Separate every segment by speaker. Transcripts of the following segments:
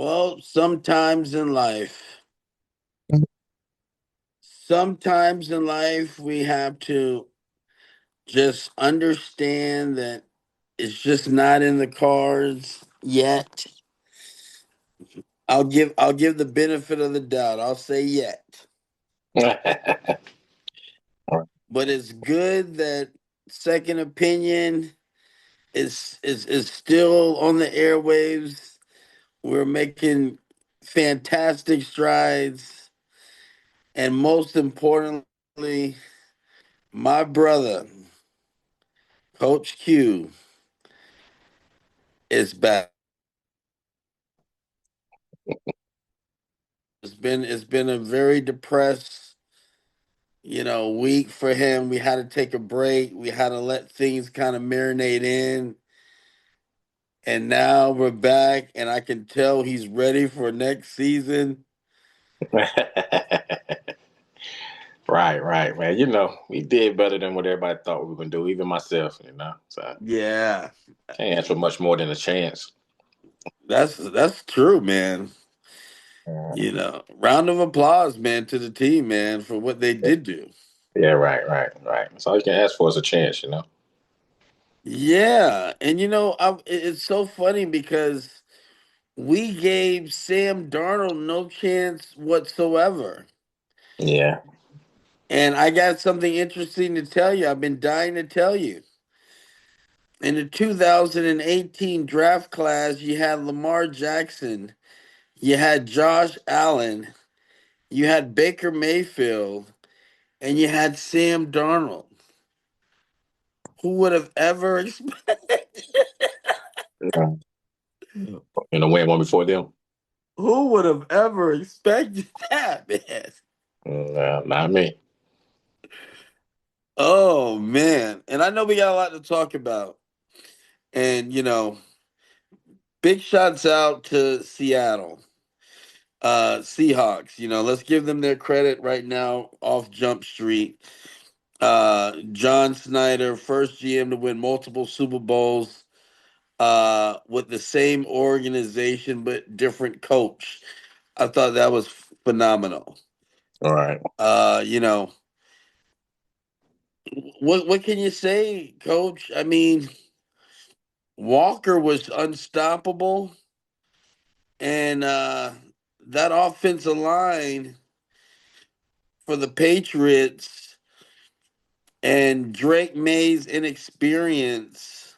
Speaker 1: Well, sometimes in life we have to just understand that it's just not in the cards yet. I'll give the benefit of the doubt. I'll say yet. But it's good that second opinion is still on the airwaves. We're making fantastic strides, and most importantly, my brother, Coach Q, is back. It's been a very depressed, week for him. We had to take a break. We had to let things kind of marinate in. And now we're back, and I can tell he's ready for next season.
Speaker 2: Right, man. We did better than what everybody thought we were gonna do, even myself. So
Speaker 1: Yeah,
Speaker 2: can't ask for much more than a chance.
Speaker 1: that's true, man.
Speaker 2: Yeah,
Speaker 1: Round of applause, man, to the team, man, for what they did do.
Speaker 2: yeah, right. That's all you can ask for is a chance.
Speaker 1: Yeah, and it's so funny because we gave Sam Darnold no chance whatsoever.
Speaker 2: Yeah.
Speaker 1: And I got something interesting to tell you. I've been dying to tell you. In the 2018 draft class, you had Lamar Jackson, you had Josh Allen, you had Baker Mayfield, and you had Sam Darnold. Who would have ever expected?
Speaker 2: Yeah. Win one before them.
Speaker 1: Who would have ever expected that, man?
Speaker 2: Not me.
Speaker 1: Oh man. And I know we got a lot to talk about. And big shots out to Seattle. Seahawks, let's give them their credit right now off Jump Street. John Snyder, first GM to win multiple Super Bowls with the same organization but different coach. I thought that was phenomenal.
Speaker 2: All right.
Speaker 1: Uh, you know, what can you say, coach? I mean, Walker was unstoppable, and that offensive line for the Patriots and Drake May's inexperience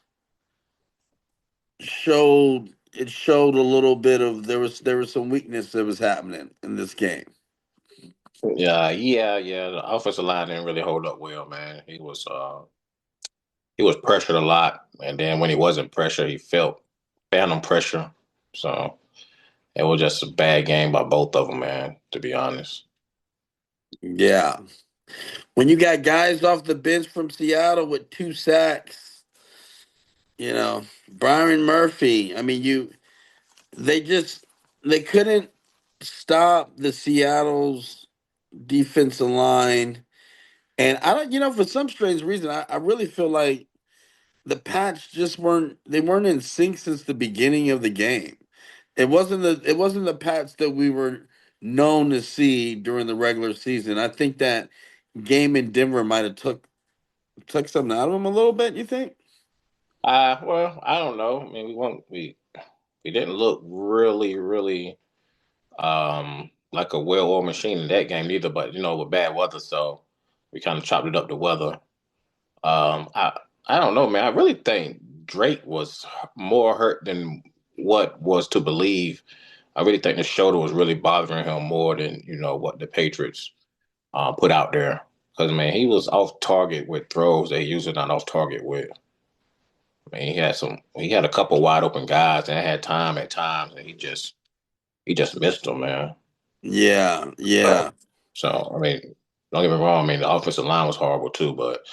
Speaker 1: showed a little bit of there was some weakness that was happening in this game.
Speaker 2: Yeah. The offensive line didn't really hold up well, man. He was pressured a lot, and then when he wasn't pressured, he felt phantom pressure. So it was just a bad game by both of them, man. To be honest.
Speaker 1: Yeah. When you got guys off the bench from Seattle with 2 sacks, Byron Murphy. I mean, they just they couldn't stop the Seattle's defensive line. And I don't, for some strange reason, I really feel like the Pats just weren't in sync since the beginning of the game. It wasn't the Pats that we were known to see during the regular season. I think that game in Denver might have took something out of them a little bit. You think?
Speaker 2: Well, I don't know. I mean, we didn't look really like a well-oiled machine in that game either. But with bad weather, so we kind of chopped it up to weather. I don't know, man. I really think Drake was more hurt than what was to believe. I really think the shoulder was really bothering him more than what the Patriots put out there. Because man, he was off target with throws they usually not off target with. I mean, he had a couple wide open guys and had time at times, and he just missed them, man.
Speaker 1: Yeah,
Speaker 2: So,
Speaker 1: yeah,
Speaker 2: so I mean, don't get me wrong. I mean, the offensive line was horrible too, but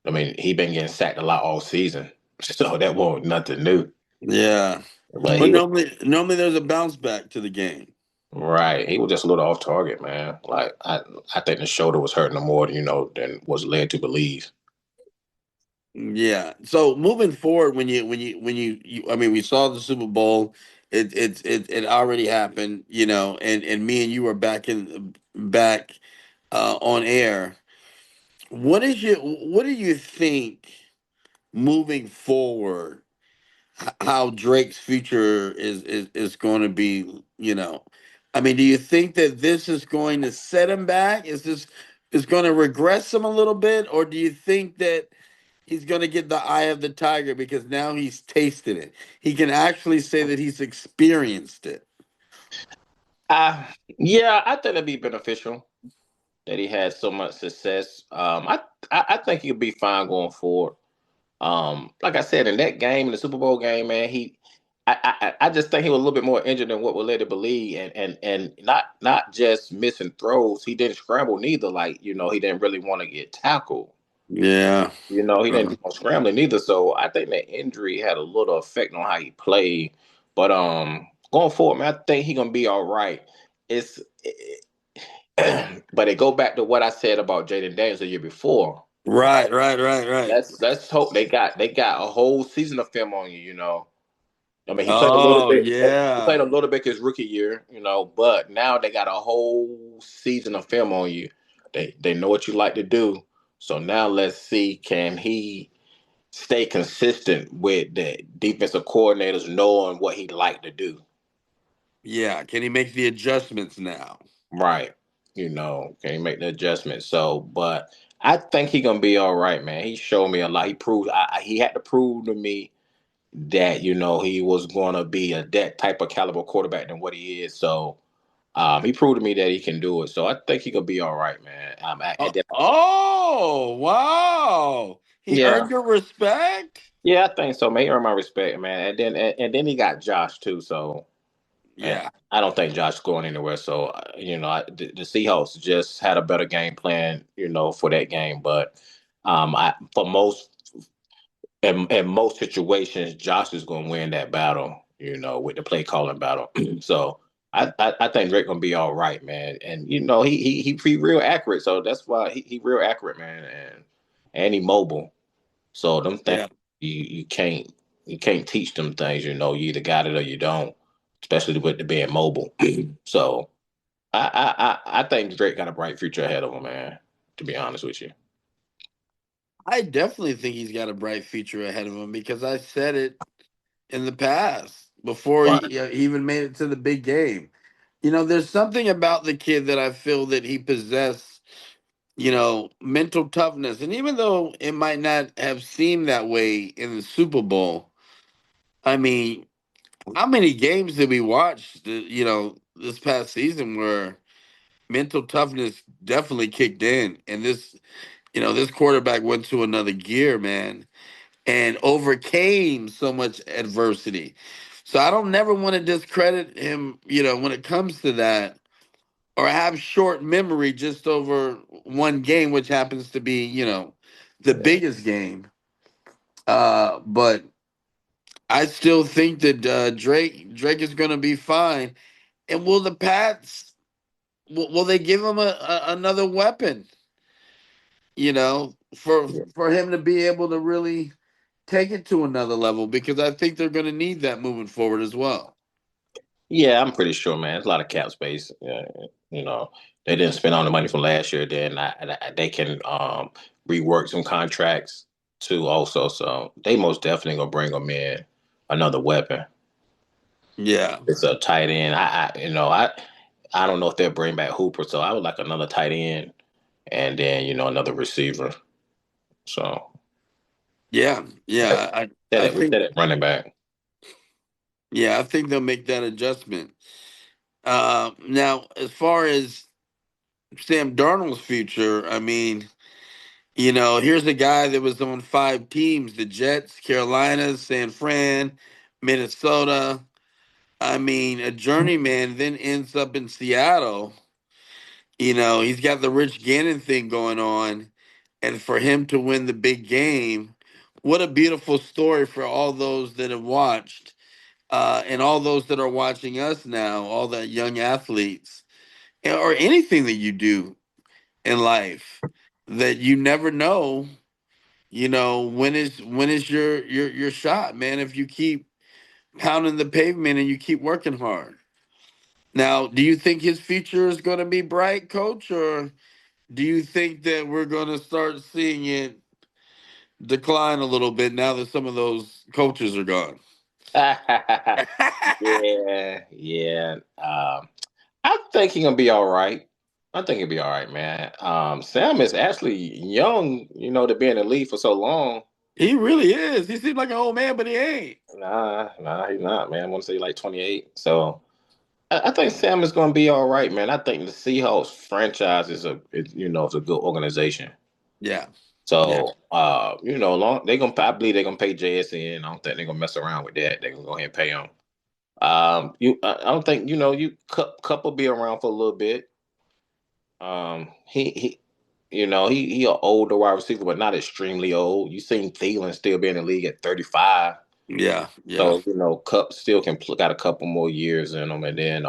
Speaker 2: I mean, he been getting sacked a lot all season, so that wasn't nothing new.
Speaker 1: yeah.
Speaker 2: But
Speaker 1: But
Speaker 2: he was
Speaker 1: normally there's a bounce back to the game.
Speaker 2: right. He was just a little off target, man. Like I think the shoulder was hurting him more, than was led to believe.
Speaker 1: Yeah. So moving forward, I mean, we saw the Super Bowl. It already happened, you know, and me and you were back on air. What do you think moving forward? How Drake's future is going to be? You know, I mean, do you think that this is going to set him back? Is going to regress him a little bit, or do you think that he's going to get the eye of the tiger because now he's tasted it? He can actually say that he's experienced it.
Speaker 2: I Yeah, I think that'd be beneficial that he had so much success. I think he'll be fine going forward. Like I said, in that game, in the Super Bowl game, man, I just think he was a little bit more injured than what we led to believe, and not just missing throws. He didn't scramble neither. Like he didn't really want to get tackled.
Speaker 1: Yeah.
Speaker 2: He didn't do no scrambling either. So I think that injury had a little effect on how he played. But going forward, man, I think he gonna be all right. It's but it go back to what I said about Jaden Daniels the year before.
Speaker 1: Right, right, right, right.
Speaker 2: Let's hope they got a whole season of film on you. I mean, he played a little
Speaker 1: Oh
Speaker 2: bit. He
Speaker 1: yeah.
Speaker 2: played a little bit his rookie year, but now they got a whole season of film on you. They know what you like to do. So now let's see, can he stay consistent with the defensive coordinators knowing what he like to do?
Speaker 1: Yeah. Can he make the adjustments now?
Speaker 2: Right. Can he make the adjustment? So, but I think he gonna be all right, man. He showed me a lot. He proved. He had to prove to me that he was going to be that type of caliber quarterback than what he is. So he proved to me that he can do it. So I think he could be all right, man.
Speaker 1: Oh, wow. He
Speaker 2: Yeah,
Speaker 1: earned your respect?
Speaker 2: yeah, I think so, man. He earned my respect, man. And then he got Josh too. So and
Speaker 1: Yeah.
Speaker 2: I don't think Josh is going anywhere. So the Seahawks just had a better game plan, for that game. But I for most in most situations, Josh is going to win that battle. With the play calling battle. So I think Drake gonna be all right, man. And he real accurate, so that's why he real accurate, man. And he mobile. So them things
Speaker 1: Yeah.
Speaker 2: you can't teach them things. You either got it or you don't, especially with the being mobile. So I think Drake got a bright future ahead of him, man. To be honest with you.
Speaker 1: I definitely think he's got a bright future ahead of him because I said it in the past before
Speaker 2: Right.
Speaker 1: he even made it to the big game. You know, there's something about the kid that I feel that he possessed, you know, mental toughness. And even though it might not have seemed that way in the Super Bowl, I mean, how many games did we watch, you know, this past season where mental toughness definitely kicked in? And this, you know, this quarterback went to another gear, man, and overcame so much adversity. So I don't never want to discredit him, you know, when it comes to that, or have short memory just over one game, which happens to be, you know, the
Speaker 2: Yeah.
Speaker 1: biggest game. But I still think that Drake is going to be fine. And will the Pats will they give him another weapon? You know, for him to be able to really take it to another level because I think they're going to need that moving forward as well.
Speaker 2: Yeah, I'm pretty sure, man. It's a lot of cap space. Yeah, you know, they didn't spend all the money from last year. Then they can rework some contracts too, also. So they most definitely gonna bring them in another weapon.
Speaker 1: Yeah,
Speaker 2: It's a tight end. I don't know if they'll bring back Hooper. So I would like another tight end, and then another receiver. So
Speaker 1: yeah, yeah. I
Speaker 2: we
Speaker 1: think
Speaker 2: said it running back.
Speaker 1: yeah, I think they'll make that adjustment. Now, as far as Sam Darnold's future, I mean, you know, here's a guy that was on 5 teams: the Jets, Carolina, San Fran, Minnesota. I mean, a journeyman then ends up in Seattle. You know, he's got the Rich Gannon thing going on. And for him to win the big game, what a beautiful story for all those that have watched and all those that are watching us now, all the young athletes, or anything that you do in life that you never know, you know, when is your shot, man, if you keep pounding the pavement and you keep working hard. Now, do you think his future is going to be bright, coach, or do you think that we're going to start seeing it decline a little bit now that some of those coaches are gone?
Speaker 2: Yeah, yeah. I think he's gonna be all right. I think he'll be all right, man. Sam is actually young, to be in the league for so long.
Speaker 1: He really is. He seems like an old man, but he ain't.
Speaker 2: Nah, he's not, man. I want to say like 28. So I think Sam is gonna be all right, man. I think the Seahawks franchise it's a good organization.
Speaker 1: Yeah. Yeah.
Speaker 2: So long I believe they're gonna pay JSN. I don't think they're gonna mess around with that. They're gonna go ahead and pay him. I don't think Cup will be around for a little bit. He an older wide receiver, but not extremely old. You seen Thielen still be in the league at 35,
Speaker 1: Yeah. Yeah.
Speaker 2: so Cup still got a couple more years in them, and then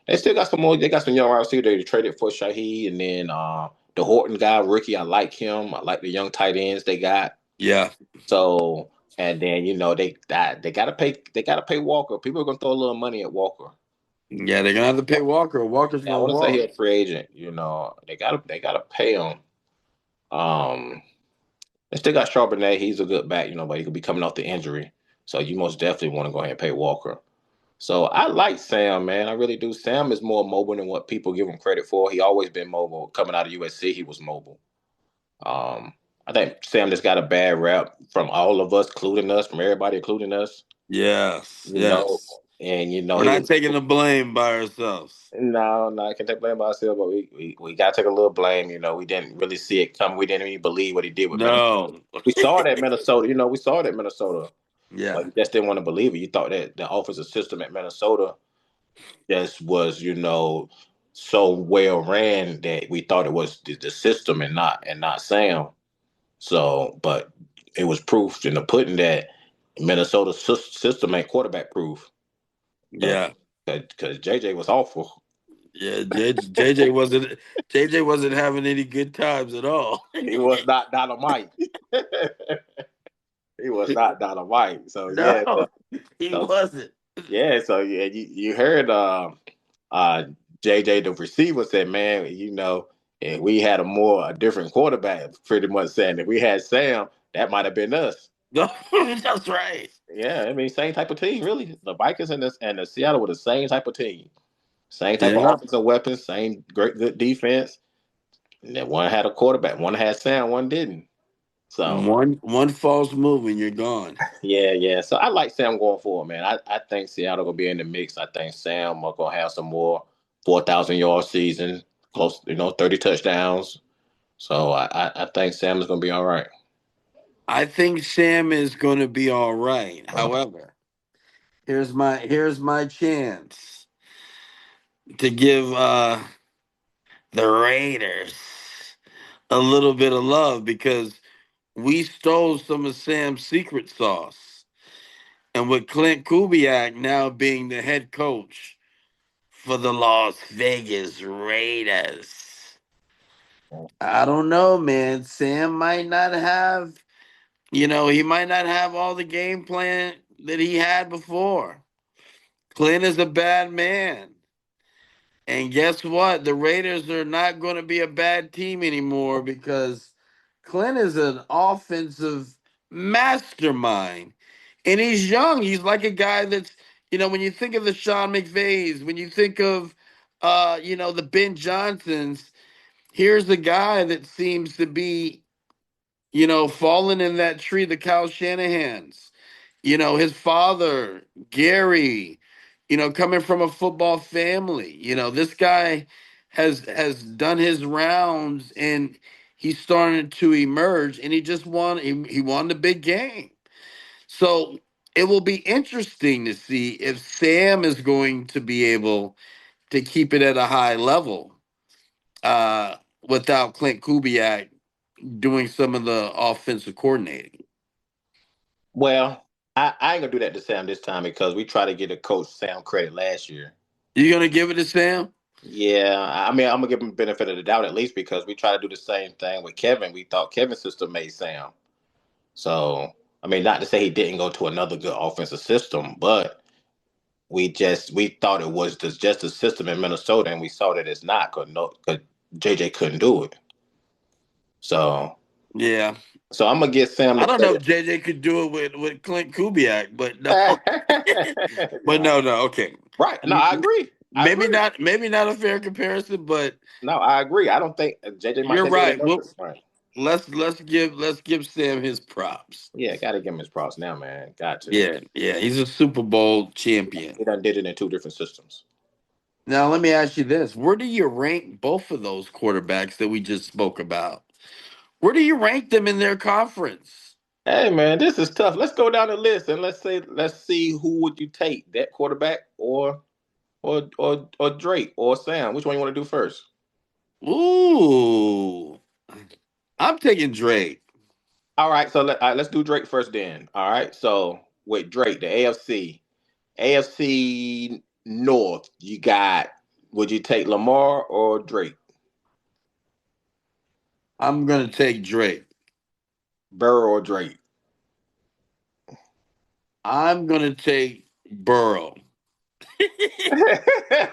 Speaker 2: they still got some more. They got some young wide receivers. They traded for Shaheed, and then the Horton guy, Ricky. I like him. I like the young tight ends they got.
Speaker 1: Yeah.
Speaker 2: So, and then they gotta pay Walker. People are gonna throw a little money at Walker.
Speaker 1: Yeah. They're gonna have to pay Walker. Walker's
Speaker 2: Yeah, I
Speaker 1: gonna
Speaker 2: want to say
Speaker 1: walk.
Speaker 2: he's a free agent. They gotta pay him. Um, they still got Charbonnet. He's a good back, but he could be coming off the injury. So you most definitely want to go ahead and pay Walker. So I like Sam, man. I really do. Sam is more mobile than what people give him credit for. He always been mobile. Coming out of USC, he was mobile. Um, I think Sam just got a bad rap from all of us, including us, from everybody, including us.
Speaker 1: Yes.
Speaker 2: You know,
Speaker 1: Yes.
Speaker 2: and
Speaker 1: We're
Speaker 2: he
Speaker 1: not
Speaker 2: was.
Speaker 1: taking the blame by ourselves.
Speaker 2: No, no, I can't take blame by ourselves, but we got to take a little blame. We didn't really see it come. We didn't even believe what he did with Minnesota.
Speaker 1: No.
Speaker 2: We saw it at Minnesota. We saw it at Minnesota, but
Speaker 1: Yeah.
Speaker 2: you just didn't want to believe it. You thought that the offensive system at Minnesota just was, so well ran that we thought it was the system and not Sam. So, but it was proof in the pudding that Minnesota system ain't quarterback proof
Speaker 1: Yeah.
Speaker 2: because JJ was awful.
Speaker 1: Yeah. JJ wasn't having any good times at all.
Speaker 2: He was not dynamite. He was not dynamite. So yeah,
Speaker 1: No, he
Speaker 2: so
Speaker 1: wasn't.
Speaker 2: you heard uh JJ the receiver said, man, and we had a different quarterback, pretty much saying that we had Sam, that might have been us.
Speaker 1: No, that's right.
Speaker 2: Yeah, I mean, same type of team, really. The Vikings and the Seattle were the same type of team, same type of
Speaker 1: Yeah.
Speaker 2: offensive weapons, same great good defense. And then one had a quarterback, one had Sam, one didn't. So
Speaker 1: One false move and you're gone.
Speaker 2: yeah, yeah. So I like Sam going forward, man. I think Seattle gonna be in the mix. I think Sam are gonna have some more 4,000 yard season, close, 30 touchdowns. So I think Sam is gonna be all right.
Speaker 1: I think Sam is going to be all right. However, here's my chance to give the Raiders a little bit of love because we stole some of Sam's secret sauce. And with Clint Kubiak now being the head coach for the Las Vegas Raiders, I don't know, man. Sam might not have, he might not have all the game plan that he had before. Clint is a bad man. And guess what? The Raiders are not going to be a bad team anymore because Clint is an offensive mastermind. And he's young. He's like a guy that's, when you think of the Sean McVays, when you think of, the Ben Johnsons, here's a guy that seems to be, falling in that tree, the Kyle Shanahans. His father, Gary, coming from a football family. This guy has done his rounds and he's starting to emerge and he just he won the big game. So it will be interesting to see if Sam is going to be able to keep it at a high level without Clint Kubiak doing some of the offensive coordinating.
Speaker 2: Well, I ain't gonna do that to Sam this time because we tried to get a coach Sam credit last year.
Speaker 1: You gonna give it to Sam?
Speaker 2: Yeah, I mean, I'm gonna give him the benefit of the doubt at least because we tried to do the same thing with Kevin. We thought Kevin's system made Sam. So I mean, not to say he didn't go to another good offensive system, but we thought it was just a system in Minnesota, and we saw that it's not because JJ couldn't do it. So
Speaker 1: Yeah.
Speaker 2: I'm gonna get Sam
Speaker 1: I
Speaker 2: the
Speaker 1: don't know
Speaker 2: credit.
Speaker 1: if JJ could do it with Clint Kubiak, but no. But
Speaker 2: Nah.
Speaker 1: no, okay.
Speaker 2: Right? No, I agree. I
Speaker 1: Maybe
Speaker 2: agree.
Speaker 1: not maybe not a fair comparison, but
Speaker 2: No, I agree. I don't think JJ might
Speaker 1: you're
Speaker 2: can do it
Speaker 1: right.
Speaker 2: enough.
Speaker 1: Well,
Speaker 2: Right?
Speaker 1: let's give Sam his props.
Speaker 2: Yeah, got to give him his props now, man. Got to.
Speaker 1: Yeah, yeah, he's a Super Bowl champion.
Speaker 2: He done did it in two different systems.
Speaker 1: Now let me ask you this: where do you rank both of those quarterbacks that we just spoke about? Where do you rank them in their conference?
Speaker 2: Hey man, this is tough. Let's go down the list and let's see who would you take, that quarterback or Drake or Sam. Which one you want to do first?
Speaker 1: Ooh, I'm taking Drake.
Speaker 2: All right, so let's do Drake first then. All right, so with Drake, the AFC North, you got. Would you take Lamar or Drake?
Speaker 1: I'm gonna take Drake.
Speaker 2: Burrow or Drake?
Speaker 1: I'm gonna take Burrow.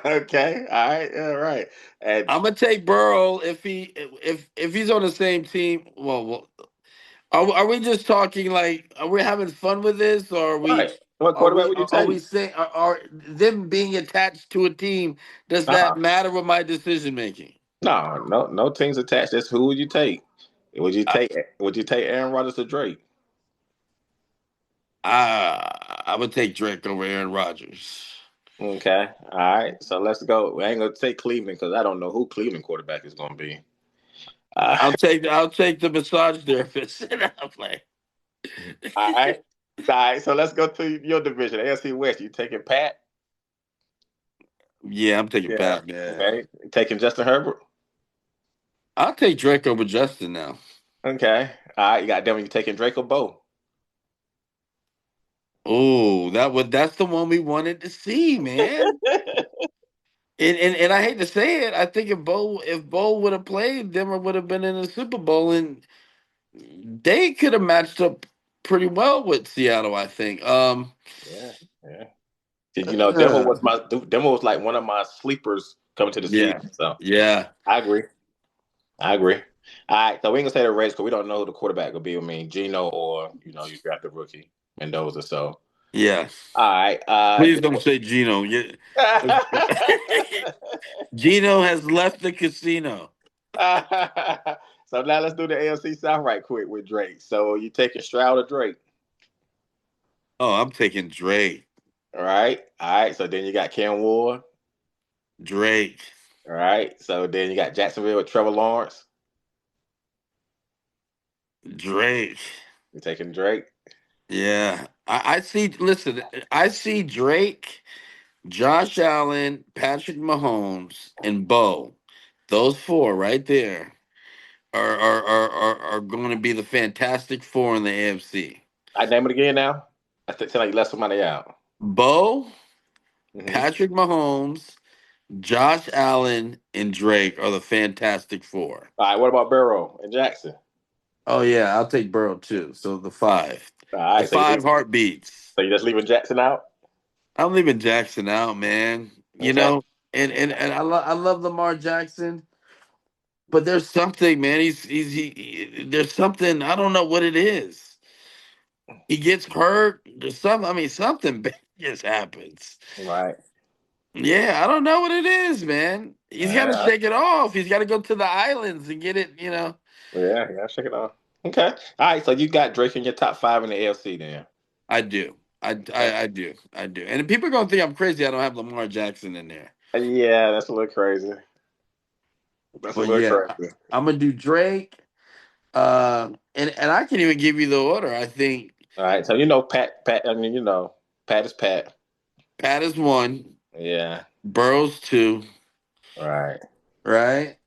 Speaker 2: Okay, all right. And
Speaker 1: I'm gonna take Burrow if he's on the same team. Well, are we just talking like are we having fun with this, or are
Speaker 2: right,
Speaker 1: we
Speaker 2: what
Speaker 1: are
Speaker 2: quarterback
Speaker 1: we
Speaker 2: would you
Speaker 1: are we
Speaker 2: take?
Speaker 1: saying are them being attached to a team? Does
Speaker 2: Uh-huh.
Speaker 1: that matter with my decision making?
Speaker 2: No teams attached. That's who would you take? Would you take Aaron Rodgers or Drake?
Speaker 1: I would take Drake over Aaron Rodgers.
Speaker 2: Okay, all right. So let's go. We ain't gonna take Cleveland because I don't know who Cleveland quarterback is gonna be. Uh,
Speaker 1: I'll take the massage therapist. I'm like,
Speaker 2: all right, all right. So let's go to your division, AFC West. You taking Pat?
Speaker 1: yeah, I'm taking
Speaker 2: Yeah.
Speaker 1: Pat, man.
Speaker 2: Okay. Taking Justin Herbert.
Speaker 1: I'll take Drake over Justin now.
Speaker 2: Okay. All right. You got them. You taking Drake or Bo?
Speaker 1: Oh, that's the one we wanted to see, man. And I hate to say it, I think if Bo would have played, Denver would have been in the Super Bowl, and they could have matched up pretty well with Seattle. I think.
Speaker 2: Yeah. Yeah. You know,
Speaker 1: Uh,
Speaker 2: Denver was like one of my sleepers coming to the
Speaker 1: yeah,
Speaker 2: season. So
Speaker 1: yeah,
Speaker 2: I agree. I agree. All right, so we ain't gonna say the race because we don't know who the quarterback will be. I mean, Gino or you draft a rookie Mendoza. So
Speaker 1: yeah.
Speaker 2: all right,
Speaker 1: Please don't say Gino. Yeah. Gino has left the casino.
Speaker 2: so now let's do the AFC South right quick with Drake. So you taking Stroud or Drake?
Speaker 1: Oh, I'm taking Drake.
Speaker 2: All right. So then you got Cam Ward.
Speaker 1: Drake.
Speaker 2: All right. So then you got Jacksonville with Trevor Lawrence.
Speaker 1: Drake.
Speaker 2: You taking Drake?
Speaker 1: Yeah. I see. Listen, I see Drake, Josh Allen, Patrick Mahomes, and Bo. Those four right there are going to be the Fantastic Four in the AFC.
Speaker 2: I name it again now. I think like you left somebody out.
Speaker 1: Bo,
Speaker 2: Hmm.
Speaker 1: Patrick Mahomes, Josh Allen, and Drake are the Fantastic Four.
Speaker 2: All right. What about Burrow and Jackson?
Speaker 1: Oh yeah, I'll take Burrow too. So the five,
Speaker 2: All
Speaker 1: the
Speaker 2: right.
Speaker 1: five heartbeats.
Speaker 2: So you just leaving Jackson out?
Speaker 1: I'm leaving Jackson out, man. You
Speaker 2: Okay.
Speaker 1: know, and I love Lamar Jackson, but there's something, man. There's something I don't know what it is. He gets hurt. There's some. I mean, something bad just happens.
Speaker 2: Right.
Speaker 1: Yeah, I don't know what it is, man. He's got to
Speaker 2: Uh,
Speaker 1: shake it off. He's got to go to the islands and get it.
Speaker 2: yeah. Check it out. Okay. All right. So you got Drake in your top five in the AFC then.
Speaker 1: I do.
Speaker 2: Okay.
Speaker 1: I do. I do. And people are gonna think I'm crazy. I don't have Lamar Jackson in there.
Speaker 2: Yeah, that's a little crazy. That's a
Speaker 1: But
Speaker 2: little
Speaker 1: yeah,
Speaker 2: crazy.
Speaker 1: I'm gonna do Drake. And I can even give you the order. I think
Speaker 2: All right. So Pat. I mean, Pat is Pat.
Speaker 1: Pat is one,
Speaker 2: Yeah.
Speaker 1: Burrow's two,
Speaker 2: Right.
Speaker 1: right?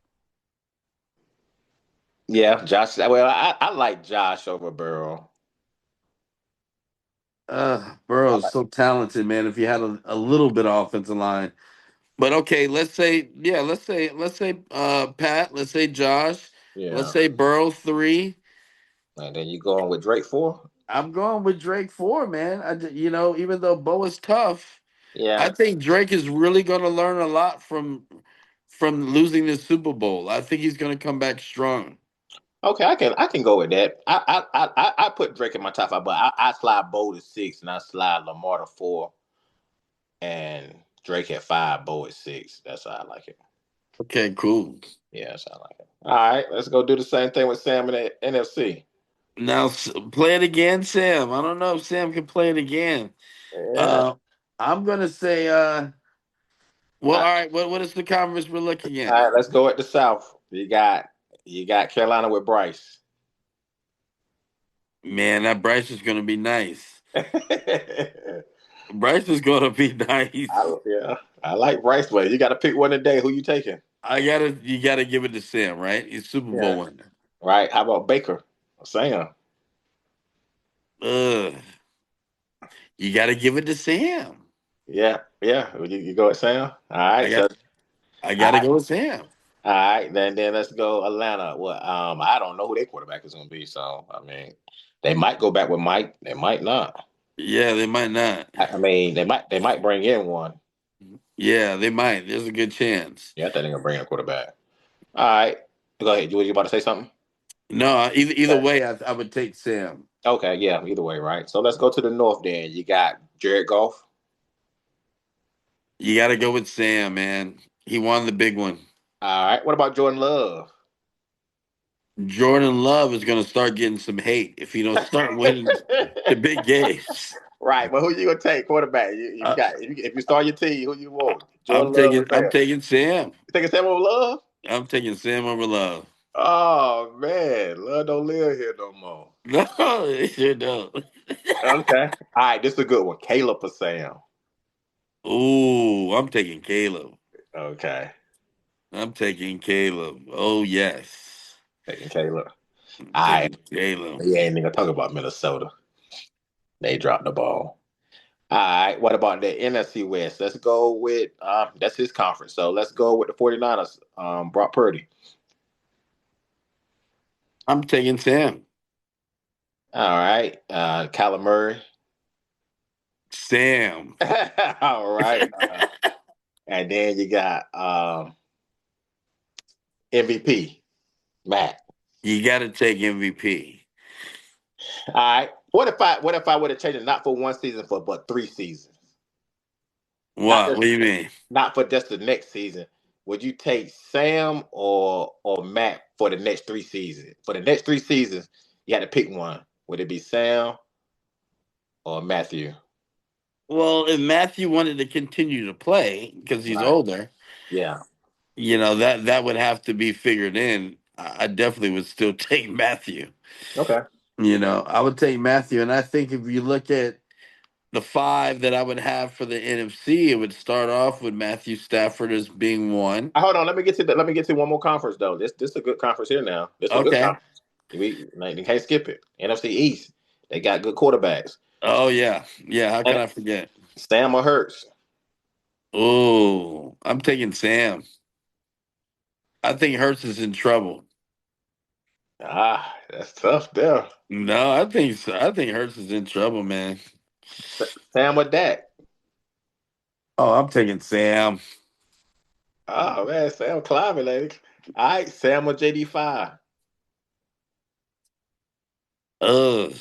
Speaker 2: Yeah. Josh. Well, I like Josh over Burrow. I
Speaker 1: Burrow's
Speaker 2: like,
Speaker 1: so talented, man. If you had a little bit of offensive line, but okay, let's say Pat, let's say Josh, let's
Speaker 2: yeah.
Speaker 1: say Burrow three.
Speaker 2: And then you go on with Drake four.
Speaker 1: I'm going with Drake 4, man. Even though Bo is tough,
Speaker 2: Yeah.
Speaker 1: I think Drake is really going to learn a lot from losing the Super Bowl. I think he's going to come back strong.
Speaker 2: Okay, I can go with that. I put Drake in my top five, but I slide Bo to six, and I slide Lamar to four, and Drake at five, Bo at six. That's how I like it.
Speaker 1: Okay, cool.
Speaker 2: Yeah, that's how I like it. All right, let's go do the same thing with Sam in the NFC.
Speaker 1: Now play it again, Sam. I don't know if Sam can play it again.
Speaker 2: Yeah.
Speaker 1: Uh, I'm going to say, well,
Speaker 2: All
Speaker 1: all
Speaker 2: right,
Speaker 1: right. What is the conference we're looking
Speaker 2: all
Speaker 1: at?
Speaker 2: right, let's go at the South. You got Carolina with Bryce.
Speaker 1: Man, that Bryce is going to be nice. Bryce is going to be nice.
Speaker 2: Yeah, I like Bryce, but you got to pick one today. Who you taking?
Speaker 1: You gotta give it to Sam, right? He's Super Bowl
Speaker 2: Yeah.
Speaker 1: winner.
Speaker 2: Right. How about Baker? Sam.
Speaker 1: Ugh. You gotta give it to Sam.
Speaker 2: Yeah. Yeah. You go with Sam. All
Speaker 1: I
Speaker 2: right.
Speaker 1: got
Speaker 2: So
Speaker 1: I
Speaker 2: all
Speaker 1: gotta
Speaker 2: right.
Speaker 1: go with Sam.
Speaker 2: All right. Then let's go Atlanta. Well, I don't know who their quarterback is going to be. So I mean, they might go back with Mike. They might not.
Speaker 1: Yeah, they might not.
Speaker 2: I mean, they might bring in one.
Speaker 1: Yeah, they might. There's a good chance.
Speaker 2: Yeah, I think they're gonna bring in a quarterback. All right. Go ahead. You about to say something?
Speaker 1: No, either way, I would take Sam.
Speaker 2: Okay. Yeah. Either way, right. So let's go to the North. Then you got Jared Goff.
Speaker 1: You gotta go with Sam, man. He won the big one.
Speaker 2: All right. What about Jordan Love?
Speaker 1: Jordan Love is gonna start getting some hate if he don't start winning the big games.
Speaker 2: Right, but who you gonna take quarterback? You
Speaker 1: Uh,
Speaker 2: got if you start your team, who you want? Jordan Love or
Speaker 1: I'm
Speaker 2: Sam?
Speaker 1: taking Sam.
Speaker 2: You taking Sam over Love?
Speaker 1: I'm taking Sam over Love.
Speaker 2: Oh man, Love don't live here no more.
Speaker 1: No, they sure don't.
Speaker 2: Okay, all right, this is a good one. Caleb or Sam?
Speaker 1: Ooh, I'm taking Caleb.
Speaker 2: Okay,
Speaker 1: I'm taking Caleb. Oh yes.
Speaker 2: taking Caleb.
Speaker 1: I'm
Speaker 2: All right,
Speaker 1: taking Caleb.
Speaker 2: we ain't even gonna talk about Minnesota. They dropped the ball. All right, what about the NFC West? Let's go with that's his conference. So let's go with the 49ers. Brock Purdy.
Speaker 1: I'm taking Sam.
Speaker 2: All right, Kyler Murray.
Speaker 1: Sam.
Speaker 2: All right. And then you got MVP, Matt.
Speaker 1: You gotta take MVP.
Speaker 2: All right. What if I would have changed it not for one season for but 3 seasons? Not
Speaker 1: What?
Speaker 2: just
Speaker 1: What do you mean?
Speaker 2: not for just the next season. Would you take Sam or Matt for the next 3 seasons? For the next 3 seasons, you had to pick one. Would it be Sam or Matthew?
Speaker 1: Well, if Matthew wanted to continue to play because he's
Speaker 2: Right.
Speaker 1: older,
Speaker 2: Yeah.
Speaker 1: that would have to be figured in. I definitely would still take Matthew.
Speaker 2: Okay.
Speaker 1: I would take Matthew, and I think if you look at the five that I would have for the NFC, it would start off with Matthew Stafford as being one.
Speaker 2: Hold on. Let me get to one more conference though. This is a good conference here now. This is a good
Speaker 1: Okay.
Speaker 2: conference. You can't skip it. NFC East. They got good quarterbacks.
Speaker 1: Oh yeah, yeah. How can I forget?
Speaker 2: Sam or Hurts?
Speaker 1: Oh, I'm taking Sam. I think Hurts is in trouble.
Speaker 2: That's tough there.
Speaker 1: No, I think Hurts is in trouble, man.
Speaker 2: Sam or Dak?
Speaker 1: Oh, I'm taking Sam.
Speaker 2: Oh man, Sam climbing, lady. All right, Sam or JD5?
Speaker 1: Ugh,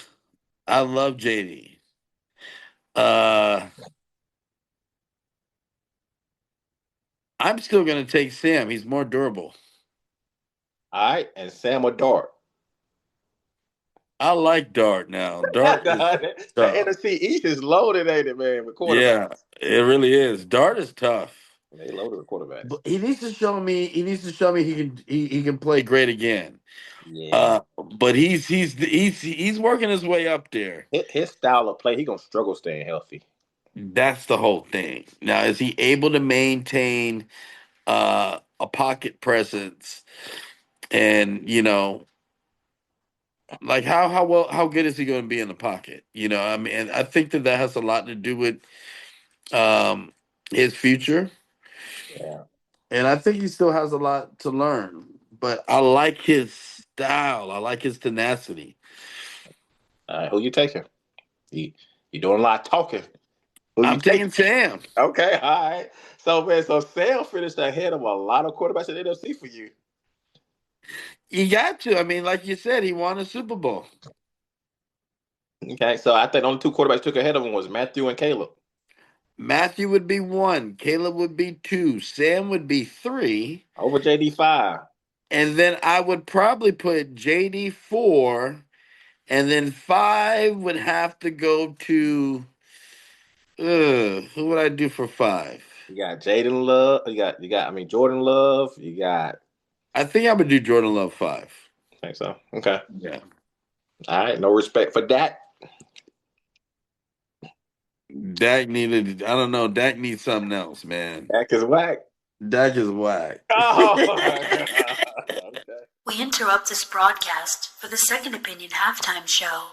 Speaker 1: I love JD. Uh, I'm still gonna take Sam. He's more durable.
Speaker 2: All right, and Sam or Dart?
Speaker 1: I like Dart now. Dart is
Speaker 2: The
Speaker 1: tough.
Speaker 2: NFC East is loaded, ain't it, man? With
Speaker 1: Yeah,
Speaker 2: quarterbacks,
Speaker 1: it really is. Dart is tough.
Speaker 2: they loaded with quarterbacks.
Speaker 1: But he needs to show me. He needs to show me he can play great again.
Speaker 2: Yeah,
Speaker 1: But he's working his way up there.
Speaker 2: his style of play, he gonna struggle staying healthy.
Speaker 1: That's the whole thing. Now, is he able to maintain a pocket presence? And like how good is he going to be in the pocket? I mean, and I think that has a lot to do with um, his future,
Speaker 2: Yeah.
Speaker 1: and I think he still has a lot to learn. But I like his style. I like his tenacity.
Speaker 2: All right, who you taking? You doing a lot of talking. Who you
Speaker 1: I'm taking
Speaker 2: taking?
Speaker 1: Sam.
Speaker 2: Okay, all right. So man, so Sam finished ahead of a lot of quarterbacks in the NFC for you.
Speaker 1: You got to. I mean, like you said, he won a Super Bowl.
Speaker 2: Okay, so I think the only two quarterbacks took ahead of him was Matthew and Caleb.
Speaker 1: Matthew would be 1, Caleb would be 2, Sam would be 3,
Speaker 2: Over JD5.
Speaker 1: and then I would probably put JD 4, and then 5 would have to go to. Who would I do for 5?
Speaker 2: You got Jaden Love. I mean Jordan Love. You got.
Speaker 1: I think I would do Jordan Love 5.
Speaker 2: I think so. Okay.
Speaker 1: Yeah.
Speaker 2: All right. No respect for that.
Speaker 1: Dak needed. I don't know. Dak needs something else, man.
Speaker 2: Dak is whack.
Speaker 1: Dak is whack.
Speaker 2: Oh my God. Okay.
Speaker 3: We interrupt this broadcast for the Second Opinion halftime show.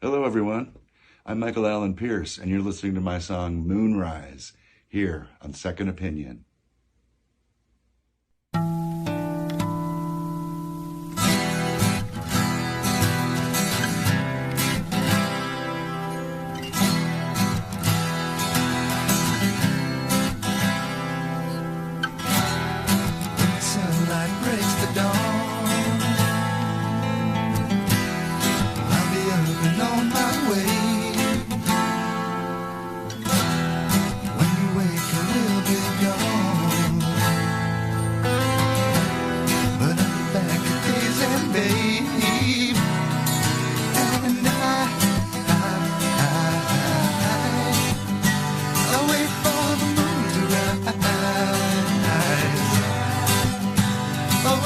Speaker 4: Hello, everyone. I'm Michael Allen Pierce, and you're listening to my song Moonrise here on Second Opinion.
Speaker 5: Sunlight breaks the dawn. I'll be up and on my way. When you wake, I will be gone. But I'll be back at days and babe. And I'll wait for the moon to rise. I'll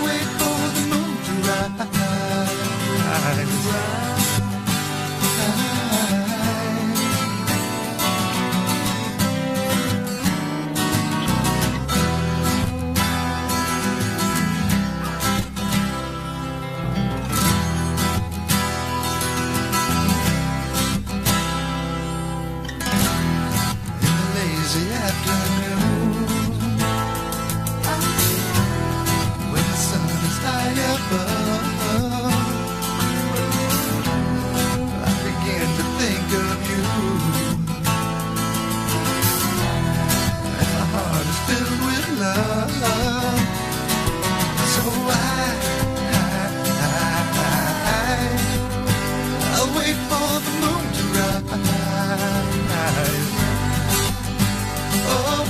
Speaker 5: wait for the moon to rise. In the lazy afternoon, when the sun is high above, I begin to think of you, and my heart is filled with love. So I'll wait for the moon to rise. Oh,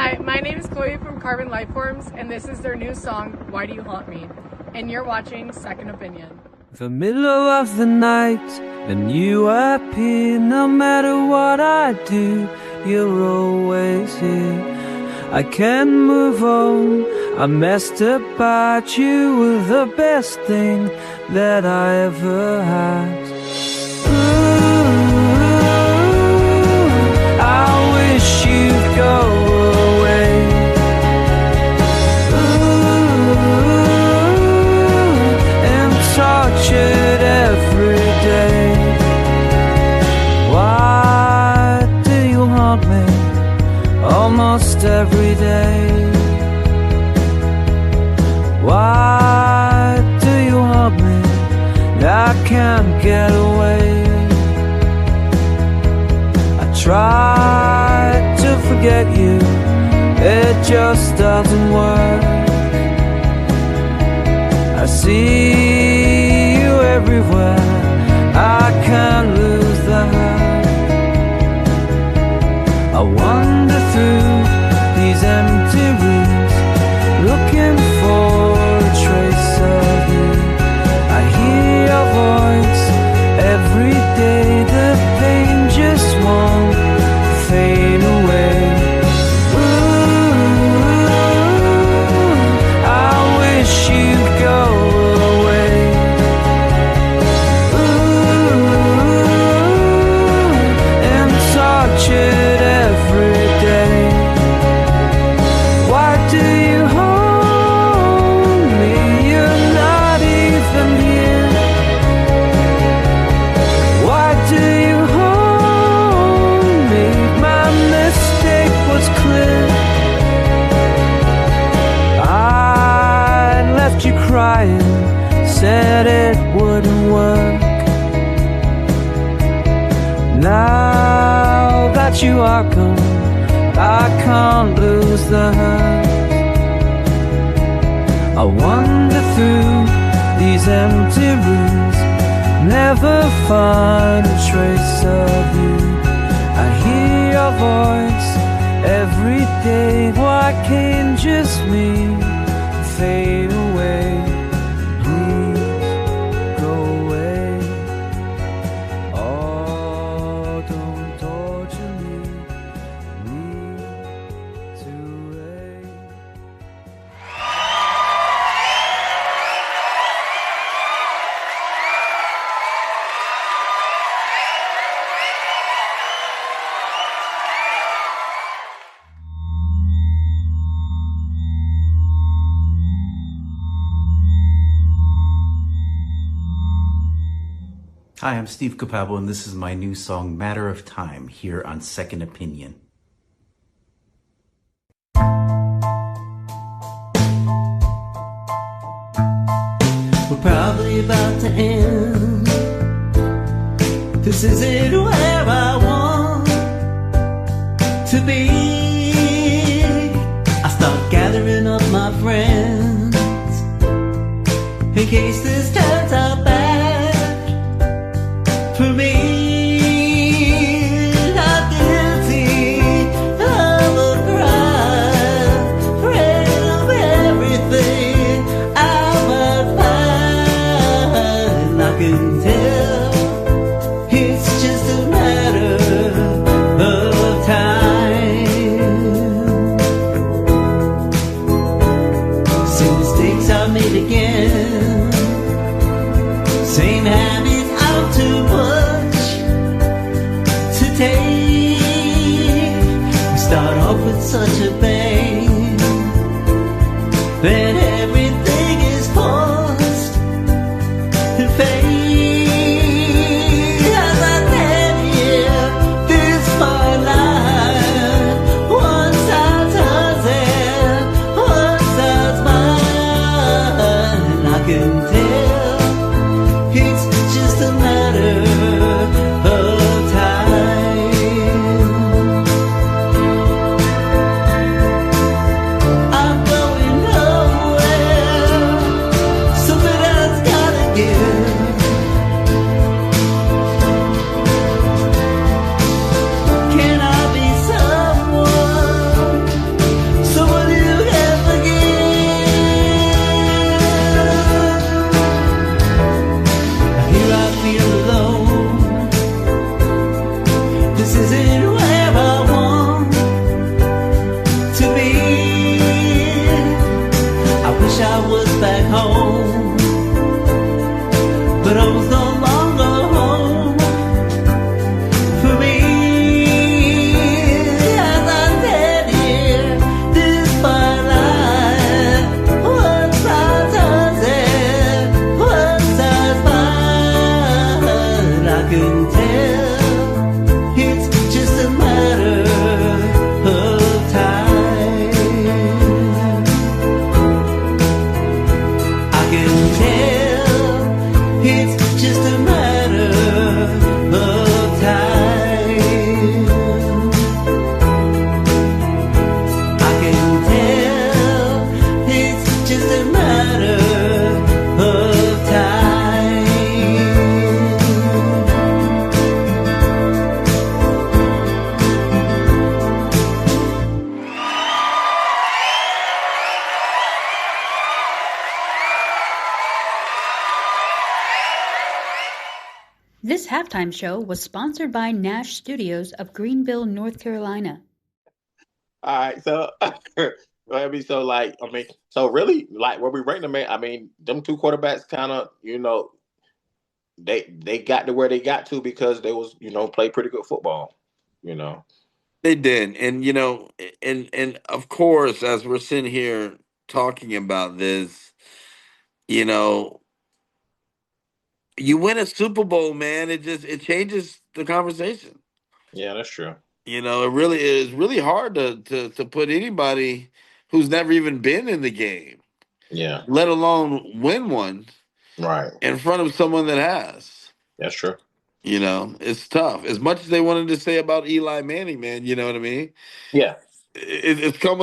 Speaker 6: Hi, my name is Chloe from Carbon Lifeforms, and this is their new song, Why Do You Haunt Me? And you're watching Second Opinion.
Speaker 7: The middle of the night, and you appear. No matter what I do, you're always here. I can't move on. I messed about you were the best thing that I ever had. Ooh, I wish you'd go away. Ooh, am tortured every day. Why do you haunt me almost every day? Why do you haunt me? I can't get away. I try to forget you, it just doesn't work. I see you everywhere, I can't lose the hurt. I wander through these empty rooms, looking for a trace of you. I hear your voice every day, the pain just won't fade away. Ooh, I wish you'd go away. Ooh, am tortured every day. Why do you hold me? You're not even here. Why do you hold me? My mistake was clear. I left you crying, said it wouldn't work. Now that you are gone, I can't lose the hurt. I wander through these empty rooms, never find a trace of you. I hear your voice every day. Why can't just me fade away? Please go away. Oh, don't torture me. To wait.
Speaker 8: Hi, I'm Steve Capabo, and this is my new song, Matter of Time, here on Second Opinion.
Speaker 9: We're probably about to end. This isn't where I want to be. I start gathering up my friends in case this turns out bad for me. I'm guilty of a crime, afraid of everything I might find. I can tell it's just a matter of time. Same mistakes I made again, same habits out too much to take. We start off with such a bang, then everything is paused and fade. As I stand here, this fine line, one side's hers and one side's mine. I can tell it's just a matter of time. I'm going nowhere. I was back home, but I was no longer home for me. As I sat here, this my life, one size sunset, one size mine. I can tell it's just a matter of time. I can tell it's just a matter of time. I can tell it's just a matter of time.
Speaker 3: This halftime show was sponsored by Nash Studios of Greenville, North Carolina.
Speaker 2: All right, so I mean, so like, I mean, so really, like, where we rank them at? I mean, them two quarterbacks kind of, they got to where they got to because they was, play pretty good football, you know.
Speaker 1: They did, and and of course, as we're sitting here talking about this, you know, you win a Super Bowl, man. It changes the conversation.
Speaker 2: Yeah, that's true.
Speaker 1: It really is really hard to put anybody who's never even been in the game,
Speaker 2: Yeah,
Speaker 1: let alone win one,
Speaker 2: right.
Speaker 1: in front of someone that has.
Speaker 2: That's true.
Speaker 1: It's tough. As much as they wanted to say about Eli Manning, man, you know what I mean?
Speaker 2: Yeah,
Speaker 1: It's kind